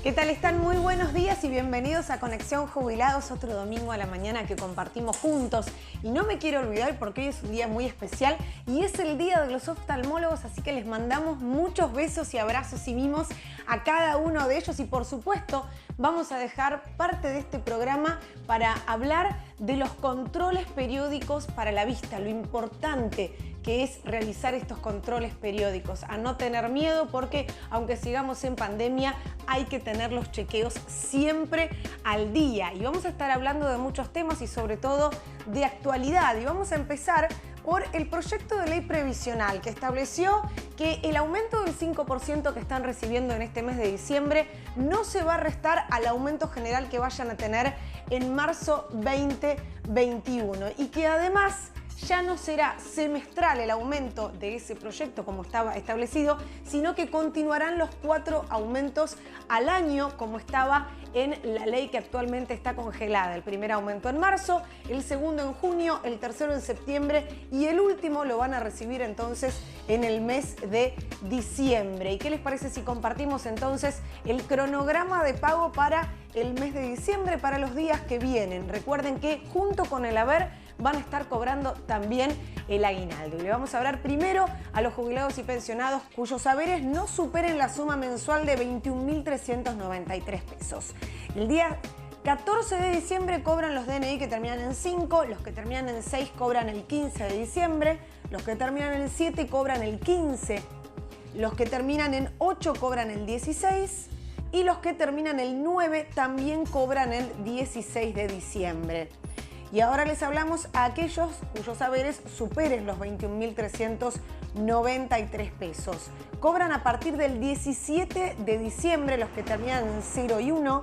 ¿Qué tal están? Muy buenos días y bienvenidos a Conexión Jubilados, otro domingo a la mañana que compartimos juntos. Y no me quiero olvidar porque hoy es un día muy especial y es el Día de los Oftalmólogos, así que les mandamos muchos besos y abrazos y mimos a cada uno de ellos. Y por supuesto vamos a dejar parte de este programa para hablar de los controles periódicos para la vista, lo importante que es realizar estos controles periódicos, a no tener miedo porque aunque sigamos en pandemia hay que tener los chequeos siempre al día. Y vamos a estar hablando de muchos temas y sobre todo de actualidad. Y vamos a empezar por el proyecto de ley previsional que estableció que el aumento del 5% que están recibiendo en este mes de diciembre no se va a restar al aumento general que vayan a tener en marzo 2021 y que además ya no será semestral el aumento de ese proyecto como estaba establecido, sino que continuarán los 4 aumentos al año como estaba en la ley que actualmente está congelada. El primer aumento en marzo, el segundo en junio, el tercero en septiembre y el último lo van a recibir entonces en el mes de diciembre. ¿Y qué les parece si compartimos entonces el cronograma de pago para el mes de diciembre, para los días que vienen? Recuerden que junto con el haber van a estar cobrando también el aguinaldo. Y le vamos a hablar primero a los jubilados y pensionados cuyos haberes no superen la suma mensual de 21.393 pesos. El día 14 de diciembre cobran los DNI que terminan en 5, los que terminan en 6 cobran el 15 de diciembre, los que terminan en 7 cobran el 15, los que terminan en 8 cobran el 16 y los que terminan el 9 también cobran el 16 de diciembre. Y ahora les hablamos a aquellos cuyos haberes superen los 21.393 pesos. Cobran a partir del 17 de diciembre los que terminan en 0 y 1,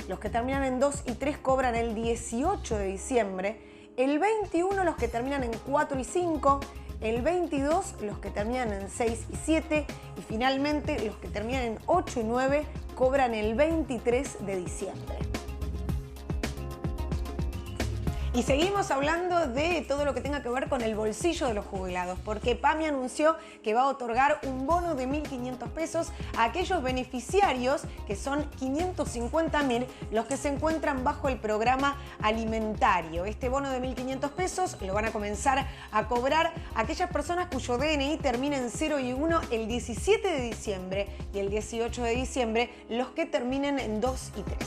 los que terminan en 2 y 3 cobran el 18 de diciembre, el 21 los que terminan en 4 y 5, el 22 los que terminan en 6 y 7 y finalmente los que terminan en 8 y 9 cobran el 23 de diciembre. Y seguimos hablando de todo lo que tenga que ver con el bolsillo de los jubilados, porque PAMI anunció que va a otorgar un bono de 1.500 pesos a aquellos beneficiarios, que son 550.000, los que se encuentran bajo el programa alimentario. Este bono de 1.500 pesos lo van a comenzar a cobrar aquellas personas cuyo DNI termina en 0 y 1 el 17 de diciembre y el 18 de diciembre los que terminen en 2 y 3.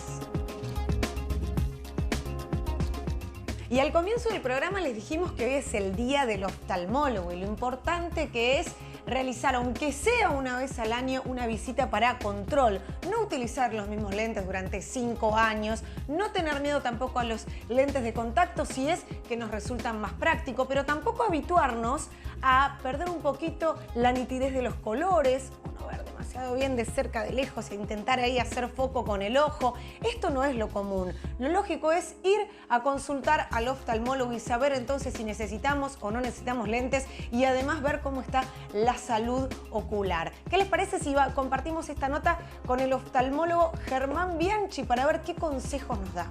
Y al comienzo del programa les dijimos que hoy es el día del oftalmólogo y lo importante que es realizar, aunque sea una vez al año, una visita para control. No utilizar los mismos lentes durante 5 años, no tener miedo tampoco a los lentes de contacto si es que nos resultan más prácticos, pero tampoco habituarnos a perder un poquito la nitidez de los colores, o no ver demasiado bien de cerca, de lejos, e intentar ahí hacer foco con el ojo. Esto no es lo común. Lo lógico es ir a consultar al oftalmólogo y saber entonces si necesitamos o no necesitamos lentes y además ver cómo está la salud ocular. ¿Qué les parece si compartimos esta nota con el oftalmólogo Germán Bianchi para ver qué consejos nos da?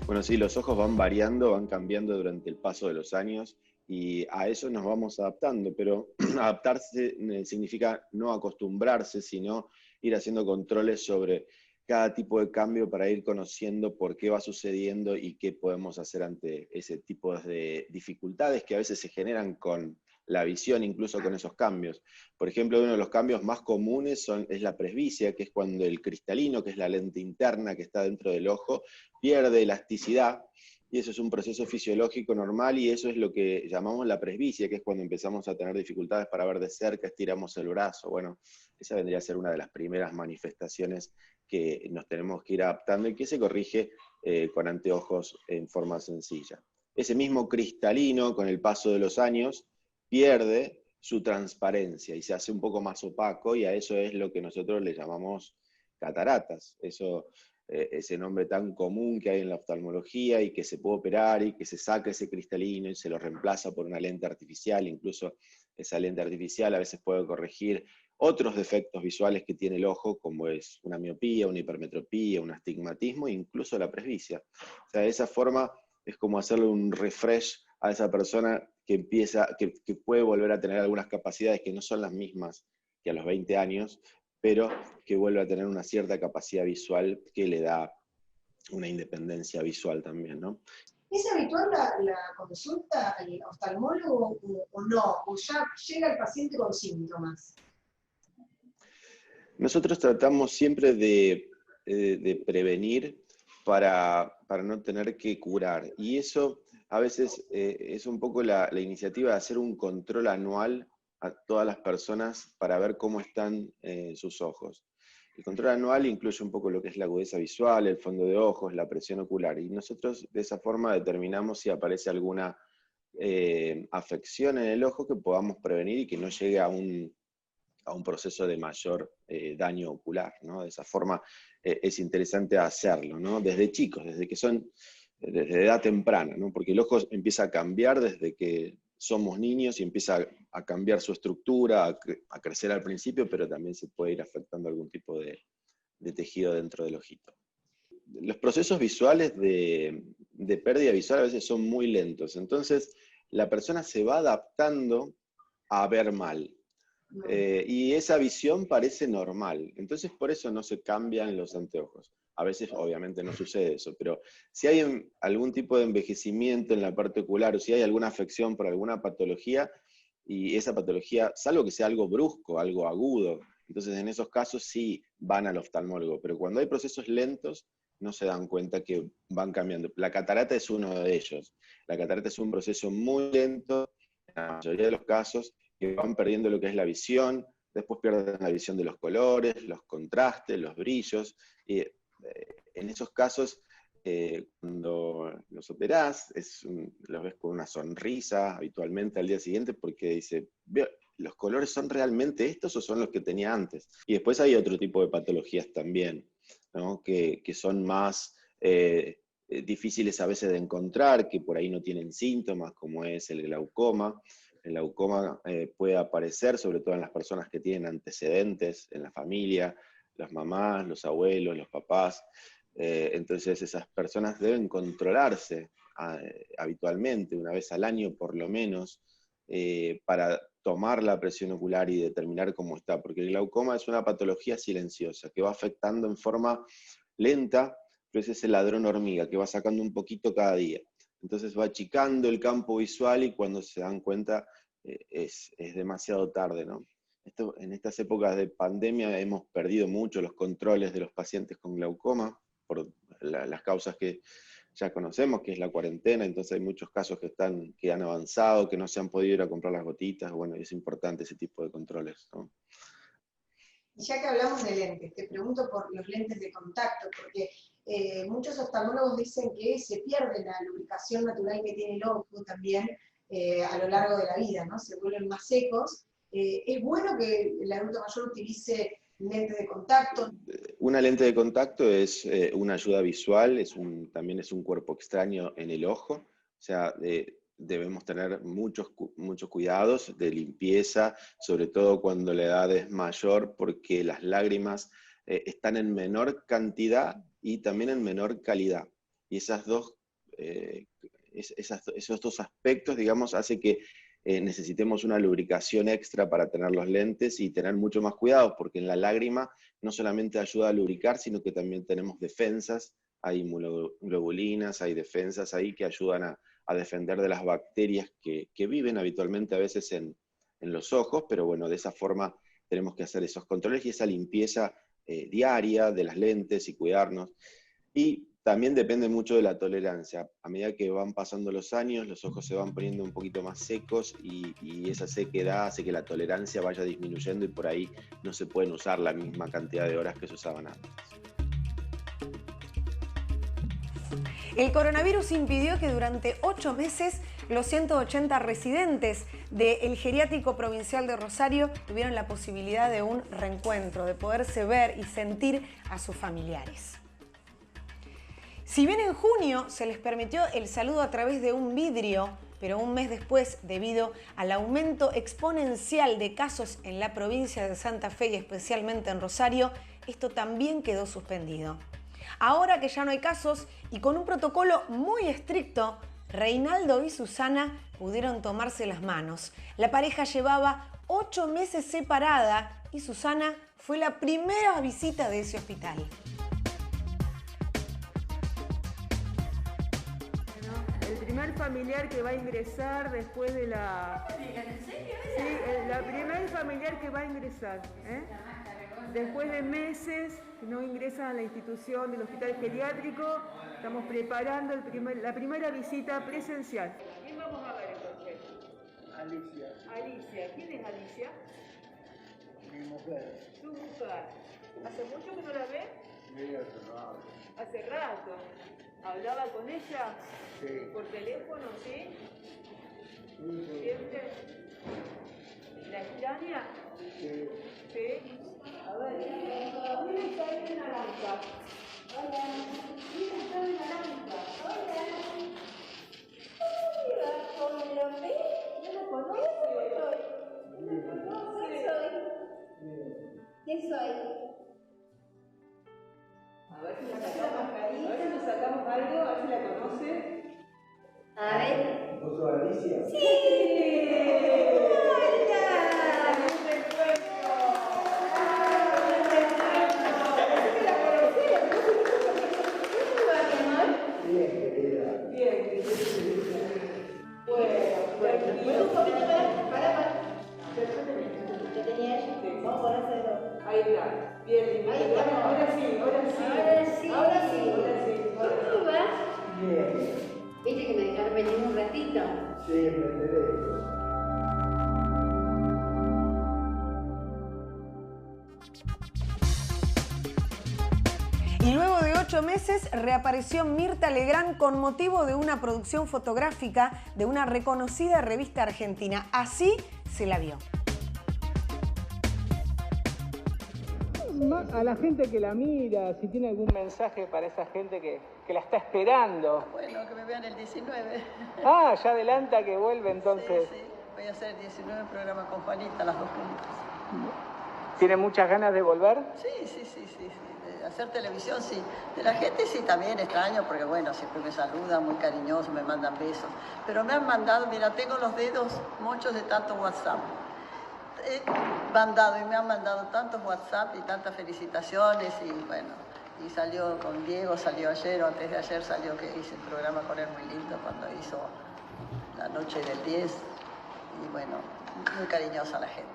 Bueno, sí, los ojos van variando, van cambiando durante el paso de los años y a eso nos vamos adaptando, pero adaptarse significa no acostumbrarse, sino ir haciendo controles sobre cada tipo de cambio para ir conociendo por qué va sucediendo y qué podemos hacer ante ese tipo de dificultades que a veces se generan con la visión, incluso con esos cambios. Por ejemplo, uno de los cambios más comunes es la presbicia, que es cuando el cristalino, que es la lente interna que está dentro del ojo, pierde elasticidad, y eso es un proceso fisiológico normal, y eso es lo que llamamos la presbicia, que es cuando empezamos a tener dificultades para ver de cerca, estiramos el brazo. Bueno, esa vendría a ser una de las primeras manifestaciones que nos tenemos que ir adaptando y que se corrige con anteojos en forma sencilla. Ese mismo cristalino, con el paso de los años, pierde su transparencia y se hace un poco más opaco, y a eso es lo que nosotros le llamamos cataratas. Eso ese nombre tan común que hay en la oftalmología y que se puede operar y que se saca ese cristalino y se lo reemplaza por una lente artificial. Incluso esa lente artificial a veces puede corregir otros defectos visuales que tiene el ojo, como es una miopía, una hipermetropía, un astigmatismo e incluso la presbicia. O sea, de esa forma es como hacerle un refresh a esa persona que puede volver a tener algunas capacidades que no son las mismas que a los 20 años, pero que vuelve a tener una cierta capacidad visual que le da una independencia visual también, ¿no? ¿Es habitual la consulta al oftalmólogo o no? ¿O ya llega el paciente con síntomas? Nosotros tratamos siempre de prevenir para no tener que curar. Y eso a veces es un poco la iniciativa de hacer un control anual a todas las personas para ver cómo están sus ojos. El control anual incluye un poco lo que es la agudeza visual, el fondo de ojos, la presión ocular. Y nosotros de esa forma determinamos si aparece alguna afección en el ojo que podamos prevenir y que no llegue a un proceso de mayor daño ocular, ¿no? De esa forma es interesante hacerlo, ¿no? Desde chicos, desde edad temprana, ¿no? Porque el ojo empieza a cambiar desde que somos niños y empieza a cambiar su estructura, a crecer al principio, pero también se puede ir afectando algún tipo de tejido dentro del ojito. Los procesos visuales de pérdida visual a veces son muy lentos, entonces la persona se va adaptando a ver mal. Y esa visión parece normal, entonces por eso no se cambian los anteojos. A veces obviamente no sucede eso, pero si hay algún tipo de envejecimiento en la parte ocular o si hay alguna afección por alguna patología, y esa patología, salvo que sea algo brusco, algo agudo, entonces en esos casos sí van al oftalmólogo, pero cuando hay procesos lentos no se dan cuenta que van cambiando. La catarata es uno de ellos. La catarata es un proceso muy lento, en la mayoría de los casos, que van perdiendo lo que es la visión, después pierden la visión de los colores, los contrastes, los brillos, y en esos casos, cuando los operás, los ves con una sonrisa habitualmente al día siguiente porque dice, ¿los colores son realmente estos o son los que tenía antes? Y después hay otro tipo de patologías también, ¿no? que son más difíciles a veces de encontrar, que por ahí no tienen síntomas, como es el glaucoma. El glaucoma puede aparecer sobre todo en las personas que tienen antecedentes en la familia, las mamás, los abuelos, los papás. Entonces esas personas deben controlarse habitualmente, una vez al año por lo menos, para tomar la presión ocular y determinar cómo está, porque el glaucoma es una patología silenciosa que va afectando en forma lenta, pero ese es el ladrón hormiga que va sacando un poquito cada día. Entonces va achicando el campo visual y cuando se dan cuenta es demasiado tarde, ¿no? En estas épocas de pandemia hemos perdido mucho los controles de los pacientes con glaucoma por las causas que ya conocemos, que es la cuarentena, entonces hay muchos casos que han avanzado, que no se han podido ir a comprar las gotitas, bueno, es importante ese tipo de controles, ¿no? Y ya que hablamos de lentes, te pregunto por los lentes de contacto, porque muchos oftalmólogos dicen que se pierde la lubricación natural que tiene el ojo también a lo largo de la vida, ¿no? Se vuelven más secos. ¿Es bueno que el adulto mayor utilice lentes de contacto? Una lente de contacto es una ayuda visual, también es un cuerpo extraño en el ojo, o sea, debemos tener muchos cuidados de limpieza, sobre todo cuando la edad es mayor, porque las lágrimas están en menor cantidad y también en menor calidad. Y esos dos aspectos, digamos, hace que necesitemos una lubricación extra para tener los lentes y tener mucho más cuidado, porque en la lágrima no solamente ayuda a lubricar, sino que también tenemos defensas, hay inmunoglobulinas, hay defensas ahí que ayudan a defender de las bacterias que viven habitualmente a veces en los ojos, pero bueno, de esa forma tenemos que hacer esos controles y esa limpieza diaria de las lentes y cuidarnos. Y también depende mucho de la tolerancia. A medida que van pasando los años, los ojos se van poniendo un poquito más secos y esa sequedad hace que la tolerancia vaya disminuyendo y por ahí no se pueden usar la misma cantidad de horas que se usaban antes. El coronavirus impidió que durante 8 meses los 180 residentes del Geriátrico Provincial de Rosario tuvieron la posibilidad de un reencuentro, de poderse ver y sentir a sus familiares. Si bien en junio se les permitió el saludo a través de un vidrio, pero un mes después, debido al aumento exponencial de casos en la provincia de Santa Fe y especialmente en Rosario, esto también quedó suspendido. Ahora que ya no hay casos y con un protocolo muy estricto, Reinaldo y Susana pudieron tomarse las manos. La pareja llevaba 8 meses separada y Susana fue la primera visita de ese hospital. El primer familiar que va a ingresar después de la... Sí, la primer familiar que va a ingresar. Después de meses no ingresa a la institución del hospital geriátrico, estamos preparando la primera visita presencial. ¿Quién vamos a ver entonces? Alicia. Alicia. ¿Quién es Alicia? Mi mujer. Tu mujer. ¿Hace mucho que no la ves? Sí, hace rato. Hace rato. ¿Hablaba con ella? Sí. ¿Por teléfono, sí? Sí. ¿Siempre? ¿La extraña? Sí. Sí. A ver, ¿quién está en naranja? Hola. ¿Quién está en naranja? Hola. Hola, ¿cómo lo ves? ¿No lo conoce? ¿No lo conoce? ¿Quién soy? A ver si nos sacamos algo, a ver si la conoce. A ver. ¿Vos sos Alicia? ¡Sí! Bien, querida. Bien. Bueno, Para. ¿Qué tenía ella? Vamos a ponérselo. ahí está. Bien, Ahí está. ahora sí. Ahora sí. ¿Cómo vas? Bien. ¿Viste que me dejaron venir un ratito? Sí, me enteré. Y luego de 8 meses reapareció Mirta Legrand con motivo de una producción fotográfica de una reconocida revista argentina. Así se la vio. A la gente que la mira, si tiene algún mensaje para esa gente que la está esperando. Bueno, que me vean el 19. Ah, ya adelanta que vuelve entonces. Sí. Voy a hacer el 19 programa con Juanita, las dos juntas. ¿Tiene muchas ganas de volver? Sí. De hacer televisión, sí. De la gente sí, también extraño, porque bueno, siempre me saludan, muy cariñosos, me mandan besos. Pero me han mandado, mira, tengo los dedos mochos de tanto WhatsApp. He mandado y me han mandado tantos WhatsApp y tantas felicitaciones y bueno, y salió con Diego, salió ayer o antes de ayer salió que hice el programa con él muy lindo cuando hizo la noche del 10 y bueno, muy cariñosa la gente.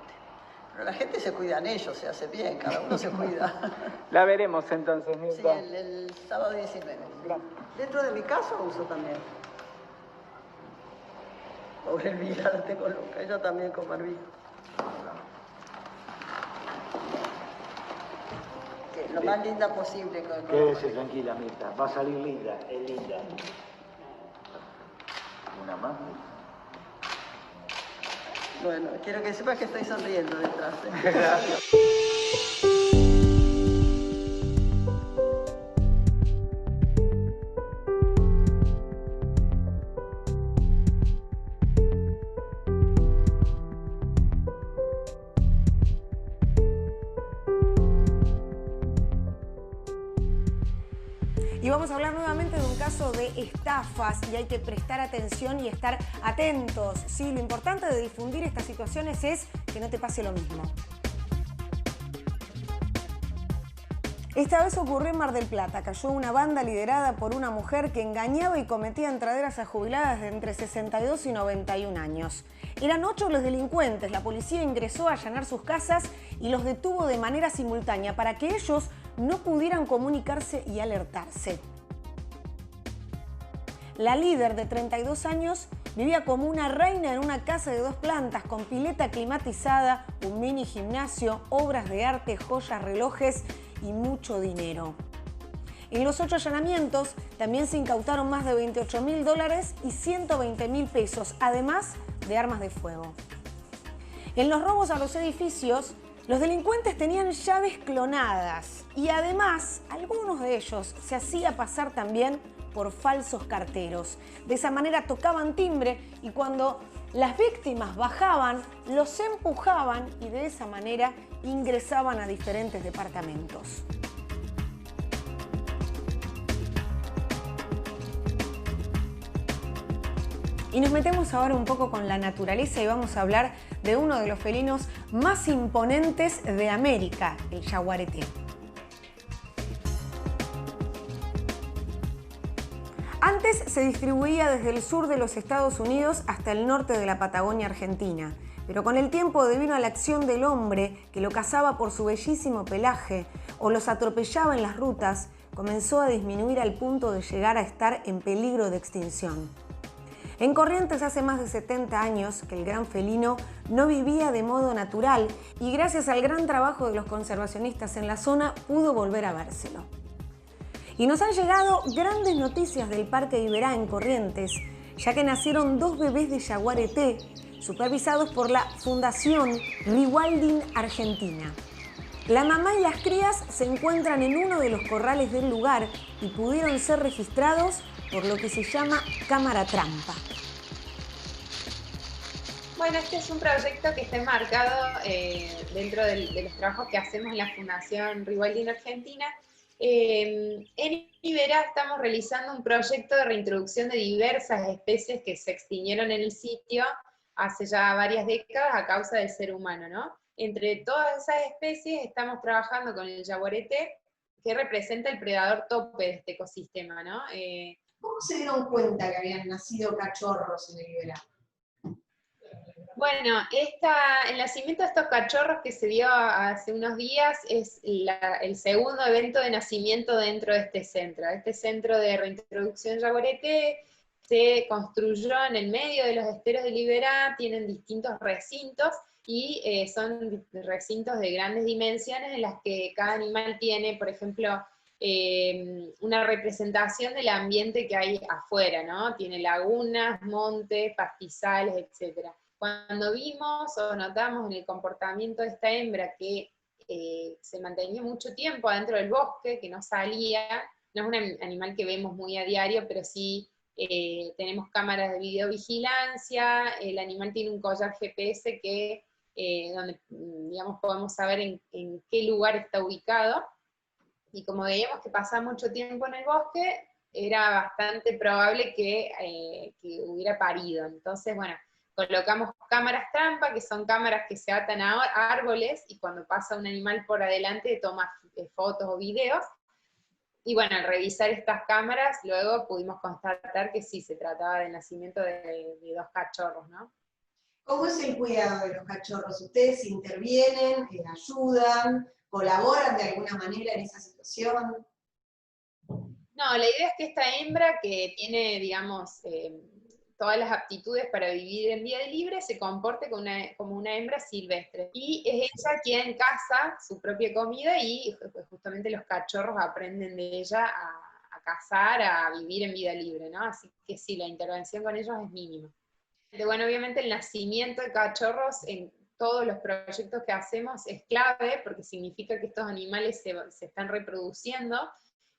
Pero la gente se cuidan ellos, se hace bien, cada uno se cuida. La veremos entonces, Sí, Mirta. el sábado 19. Gracias. Dentro de mi casa uso también. Pobre Elvira, la tengo loca, ella también con barbijo. Que lo más linda posible. Quédese tranquila, Mirta. Va a salir linda, es linda. Una más. Bueno, quiero que sepas que estoy sonriendo detrás. Y vamos a hablar nuevamente de un caso de estafas y hay que prestar atención y estar atentos. Sí, lo importante de difundir estas situaciones es que no te pase lo mismo. Esta vez ocurrió en Mar del Plata. Cayó una banda liderada por una mujer que engañaba y cometía entraderas a jubiladas de entre 62 y 91 años. Eran 8 los delincuentes. La policía ingresó a allanar sus casas y los detuvo de manera simultánea para que ellos no pudieran comunicarse y alertarse. La líder de 32 años vivía como una reina en una casa de 2 plantas con pileta climatizada, un mini gimnasio, obras de arte, joyas, relojes y mucho dinero. En los 8 allanamientos también se incautaron más de $28.000 y 120.000 pesos, además de armas de fuego. En los robos a los edificios, Los delincuentes tenían llaves clonadas y además algunos de ellos se hacía pasar también por falsos carteros. De esa manera tocaban timbre y cuando las víctimas bajaban, los empujaban y de esa manera ingresaban a diferentes departamentos. Y nos metemos ahora un poco con la naturaleza y vamos a hablar de uno de los felinos más imponentes de América, el yaguareté. Antes se distribuía desde el sur de los Estados Unidos hasta el norte de la Patagonia Argentina, pero con el tiempo, debido a la acción del hombre que lo cazaba por su bellísimo pelaje o los atropellaba en las rutas, comenzó a disminuir al punto de llegar a estar en peligro de extinción. En Corrientes hace más de 70 años que el gran felino no vivía de modo natural y gracias al gran trabajo de los conservacionistas en la zona pudo volver a vérselo. Y nos han llegado grandes noticias del Parque Iberá en Corrientes, ya que nacieron 2 bebés de yaguareté supervisados por la Fundación Rewilding Argentina. La mamá y las crías se encuentran en uno de los corrales del lugar y pudieron ser registrados por lo que se llama cámara trampa. Bueno, este es un proyecto que está enmarcado dentro de los trabajos que hacemos en la Fundación Rewilding Argentina. En Iberá estamos realizando un proyecto de reintroducción de diversas especies que se extinguieron en el sitio hace ya varias décadas a causa del ser humano, ¿no? Entre todas esas especies estamos trabajando con el yaguareté, que representa el predador tope de este ecosistema, ¿no? ¿Cómo se dieron cuenta que habían nacido cachorros en el Iberá? Bueno, el nacimiento de estos cachorros que se dio hace unos días es el segundo evento de nacimiento dentro de este centro. Este centro de reintroducción yaguareté se construyó en el medio de los esteros del Iberá, tienen distintos recintos y son recintos de grandes dimensiones en las que cada animal tiene, por ejemplo, una representación del ambiente que hay afuera, ¿no? Tiene lagunas, montes, pastizales, etc. Cuando vimos o notamos en el comportamiento de esta hembra que se mantenía mucho tiempo adentro del bosque, que no salía, no es un animal que vemos muy a diario, pero sí tenemos cámaras de videovigilancia, el animal tiene un collar GPS que, donde digamos, podemos saber en qué lugar está ubicado, y como veíamos que pasaba mucho tiempo en el bosque, era bastante probable que hubiera parido. Entonces, bueno, colocamos cámaras trampa, que son cámaras que se atan a árboles, y cuando pasa un animal por adelante toma fotos o videos. Y bueno, al revisar estas cámaras, luego pudimos constatar que sí, se trataba del nacimiento de 2 cachorros, ¿no? ¿Cómo es el cuidado de los cachorros? ¿Ustedes intervienen, ayudan, colaboran de alguna manera en esa situación? No, la idea es que esta hembra, que tiene, digamos, todas las aptitudes para vivir en vida libre, se comporte como una hembra silvestre. Y es ella quien caza su propia comida y justamente los cachorros aprenden de ella a cazar, a vivir en vida libre, ¿no? Así que sí, la intervención con ellos es mínima. Bueno, obviamente el nacimiento de cachorros en todos los proyectos que hacemos es clave, porque significa que estos animales se están reproduciendo,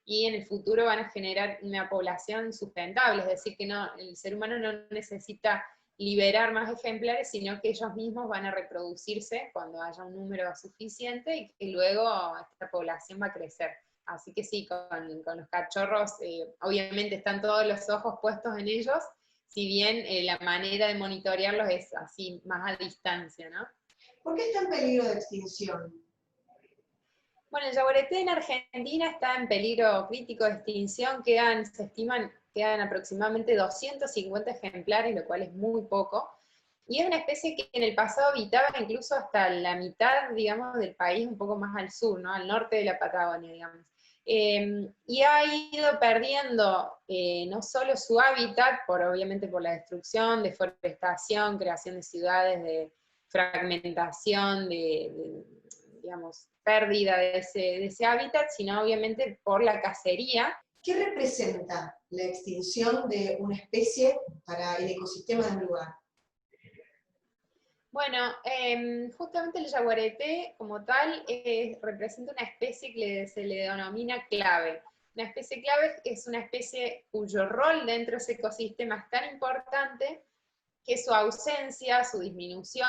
y en el futuro van a generar una población sustentable, es decir, que el ser humano no necesita liberar más ejemplares, sino que ellos mismos van a reproducirse cuando haya un número suficiente, y que luego esta población va a crecer. Así que sí, con los cachorros, obviamente están todos los ojos puestos en ellos, si bien la manera de monitorearlos es así, más a distancia, ¿no? ¿Por qué está en peligro de extinción? Bueno, el yaguareté en Argentina está en peligro crítico de extinción, se estiman quedan aproximadamente 250 ejemplares, lo cual es muy poco, y es una especie que en el pasado habitaba incluso hasta la mitad, digamos, del país, un poco más al sur, ¿no? Al norte de la Patagonia, digamos. Y ha ido perdiendo no solo su hábitat, obviamente por la destrucción, deforestación, creación de ciudades, de fragmentación, digamos, pérdida de ese hábitat, sino obviamente por la cacería. ¿Qué representa la extinción de una especie para el ecosistema de un lugar? Bueno, justamente el yaguareté como tal representa una especie que se le denomina clave. Una especie clave es una especie cuyo rol dentro de ese ecosistema es tan importante que su ausencia, su disminución,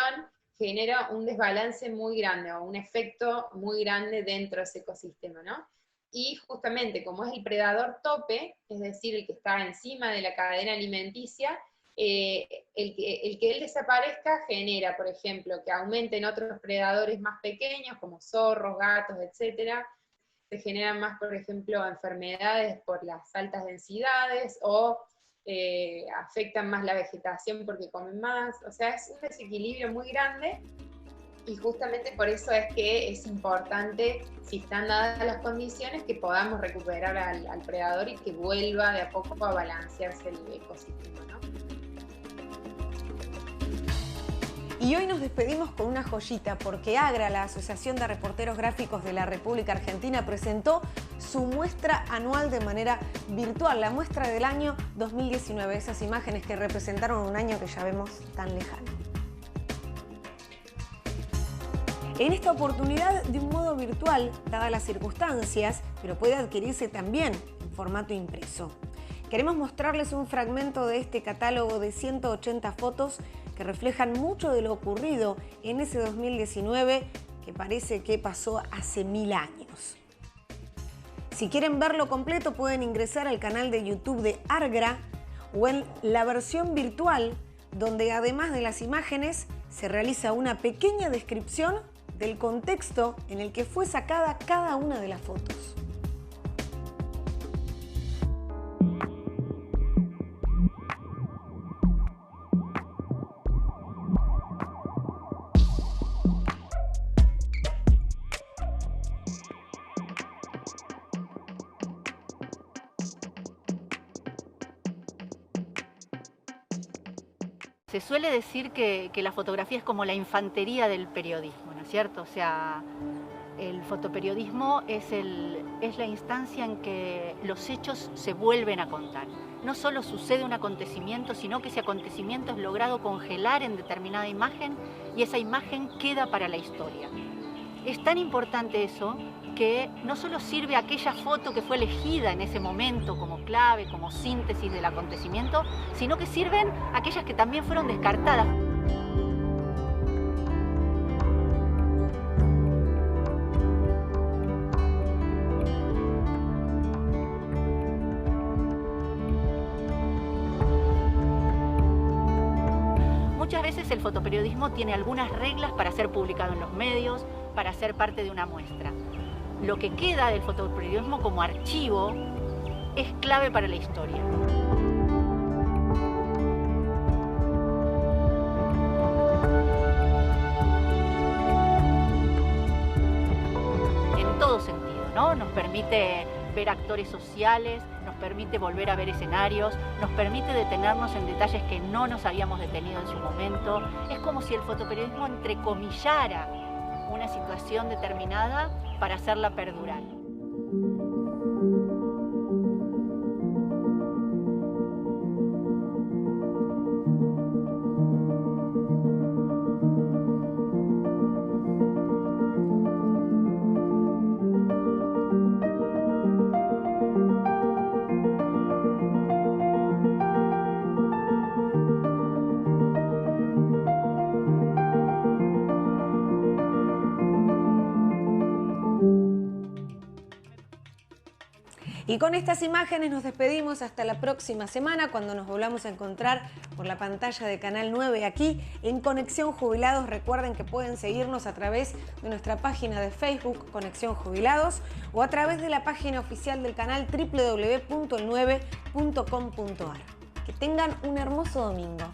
genera un desbalance muy grande o un efecto muy grande dentro de ese ecosistema, ¿no? Y justamente como es el predador tope, es decir, el que está encima de la cadena alimenticia, el que él desaparezca genera, por ejemplo, que aumenten otros predadores más pequeños, como zorros, gatos, etc. Se generan más, por ejemplo, enfermedades por las altas densidades, o afectan más la vegetación porque comen más. O sea, es un desequilibrio muy grande, y justamente por eso es que es importante, si están dadas las condiciones, que podamos recuperar al predador y que vuelva de a poco a balancearse el ecosistema, ¿no? Y hoy nos despedimos con una joyita, porque AGRA, la Asociación de Reporteros Gráficos de la República Argentina, presentó su muestra anual de manera virtual, la muestra del año 2019, esas imágenes que representaron un año que ya vemos tan lejano. En esta oportunidad, de un modo virtual, dadas las circunstancias, pero puede adquirirse también en formato impreso. Queremos mostrarles un fragmento de este catálogo de 180 fotos que reflejan mucho de lo ocurrido en ese 2019 que parece que pasó hace 1000 años. Si quieren verlo completo, pueden ingresar al canal de YouTube de AGRA o en la versión virtual, donde además de las imágenes se realiza una pequeña descripción del contexto en el que fue sacada cada una de las fotos. Se suele decir que la fotografía es como la infantería del periodismo, ¿no es cierto? O sea, el fotoperiodismo es la instancia en que los hechos se vuelven a contar. No solo sucede un acontecimiento, sino que ese acontecimiento es logrado congelar en determinada imagen y esa imagen queda para la historia. Es tan importante eso que no solo sirve aquella foto que fue elegida en ese momento como clave, como síntesis del acontecimiento, sino que sirven aquellas que también fueron descartadas. Muchas veces el fotoperiodismo tiene algunas reglas para ser publicado en los medios, para ser parte de una muestra. Lo que queda del fotoperiodismo como archivo es clave para la historia. En todo sentido, ¿no? Nos permite ver actores sociales, nos permite volver a ver escenarios, nos permite detenernos en detalles que no nos habíamos detenido en su momento. Es como si el fotoperiodismo entrecomillara una situación determinada para hacerla perdurar. Y con estas imágenes nos despedimos hasta la próxima semana, cuando nos volvamos a encontrar por la pantalla de Canal 9 aquí en Conexión Jubilados. Recuerden que pueden seguirnos a través de nuestra página de Facebook Conexión Jubilados o a través de la página oficial del canal www.el9.com.ar. Que tengan un hermoso domingo.